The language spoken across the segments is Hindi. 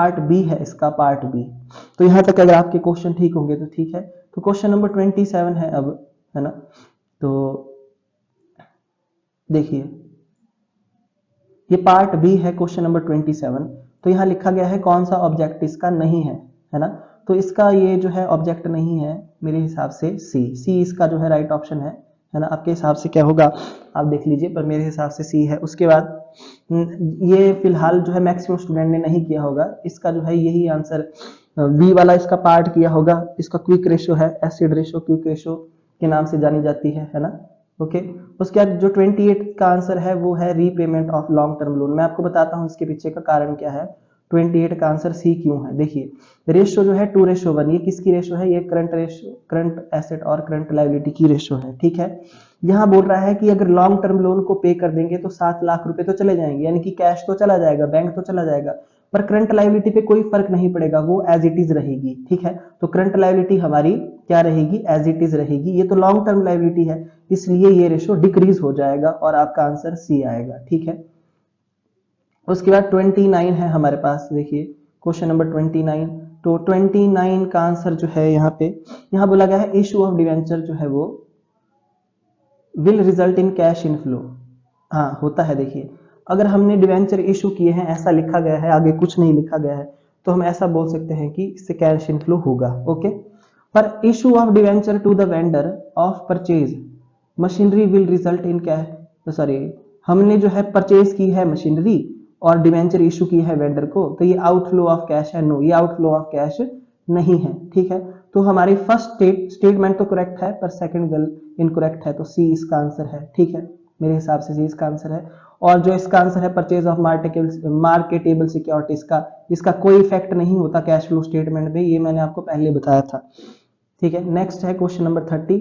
पार्ट बी है इसका, पार्ट बी। तो यहां तक अगर आपके क्वेश्चन ठीक होंगे तो ठीक है। तो क्वेश्चन नंबर 27 है अब, है ना। तो देखिए ये पार्ट बी है क्वेश्चन नंबर 27। तो यहाँ लिखा गया है कौन सा ऑब्जेक्ट इसका नहीं है ना। तो इसका ये जो है ऑब्जेक्ट नहीं है मेरे हिसाब से सी इसका जो है राइट ऑप्शन है ना। आपके हिसाब से क्या होगा आप देख लीजिए, पर मेरे हिसाब से सी है। उसके बाद ये फिलहाल जो है मैक्सिमम स्टूडेंट ने नहीं किया होगा, इसका जो है यही आंसर बी वाला इसका पार्ट किया होगा। इसका क्विक रेशो है, एसिड रेशो, क्विक रेशो के नाम से जानी जाती है ना। ओके। उसके बाद जो 28 का आंसर है वो है repayment of long term loan. मैं आपको बताता हूँ इसके पीछे का कारण क्या है। 28 का आंसर सी क्यों है। देखिए रेशो जो है 2:1, ये किसकी रेशो है, ये करंट रेशो, करंट एसेट और करंट लायबिलिटी की रेशो है, ठीक है। यहाँ बोल रहा है कि अगर लॉन्ग टर्म लोन को पे कर देंगे तो 7 लाख रुपए तो चले जाएंगे, यानी कि कैश तो चला जाएगा, बैंक तो चला जाएगा, पर करंट लायबिलिटी पे कोई फर्क नहीं पड़ेगा, वो एज इट इज रहेगी, ठीक है। तो करंट लायबिलिटी हमारी क्या रहेगी, एज इट इज रहेगी। ये तो लॉन्ग टर्म लायबिलिटी है, इसलिए ये रेशो डिक्रीज हो जाएगा और आपका आंसर सी आएगा, ठीक है। उसके बाद 29 है हमारे पास, देखिए क्वेश्चन नंबर 29। तो 29 का आंसर जो है यहाँ पे, यहाँ बोला गया है इशू ऑफ डिवेंचर जो है वो will result in cash inflow. हाँ होता है। देखिए अगर हमने डिवेंचर इशू किए हैं, ऐसा लिखा गया है, आगे कुछ नहीं लिखा गया है, तो हम ऐसा बोल सकते हैं कि इससे कैश इनफ्लो होगा, ओके। पर issue of debenture to the vendor of purchase machinery will result in cash, sorry हमने जो है परचेज की है मशीनरी और डिवेंचर इशू की है वेंडर को, तो ये आउटफ्लो ऑफ कैश है। नो, ये आउटफ्लो ऑफ कैश नहीं है, ठीक है। तो हमारी फर्स्ट स्टेटमेंट तो करेक्ट है, पर सेकंड इनकरेक्ट है, तो सी इसका आंसर है, ठीक है। मेरे हिसाब से सी इसका आंसर है। और जो इसका आंसर है परचेज ऑफ मार्केटेबल सिक्योरिटीज का, इसका कोई इफेक्ट नहीं होता कैश फ्लो स्टेटमेंट में, ये मैंने आपको पहले बताया था, ठीक है। नेक्स्ट है क्वेश्चन नंबर 30।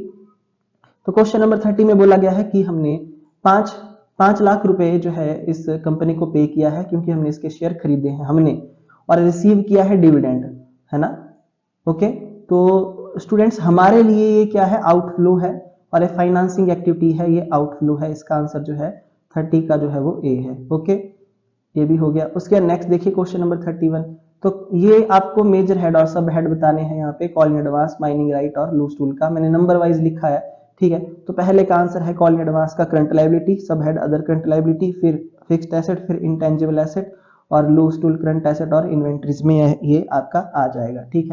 तो क्वेश्चन नंबर 30 में बोला गया है कि हमने 5 लाख रुपए जो है इस कंपनी को पे किया है, क्योंकि हमने इसके शेयर खरीदे हैं हमने, और रिसीव किया है डिविडेंड, है ना। ओके। तो स्टूडेंट्स हमारे लिए ये क्या है, आउटफ्लो है, और ये फाइनेंसिंग एक्टिविटी है, ये आउटफ्लो है। इसका आंसर जो है 30 का जो है वो ए है, ओके। ये भी हो गया। उसके नेक्स्ट देखिए क्वेश्चन नंबर 31। तो ये आपको मेजर हेड और सब हेड बताने हैं यहाँ पे, call in advance, mining right और लूज टूल का मैंने नंबर वाइज लिखा है, ठीक है। तो पहले का आंसर है कॉल इन एडवांस का करंट लायबिलिटी, सब हेड अदर करंट लायबिलिटी, फिर फिक्स्ड एसेट, फिर इंटेंजिबल एसेट, और लूज टूल करंट एसेट और इन्वेंट्रीज में ये आपका आ जाएगा, ठीक है।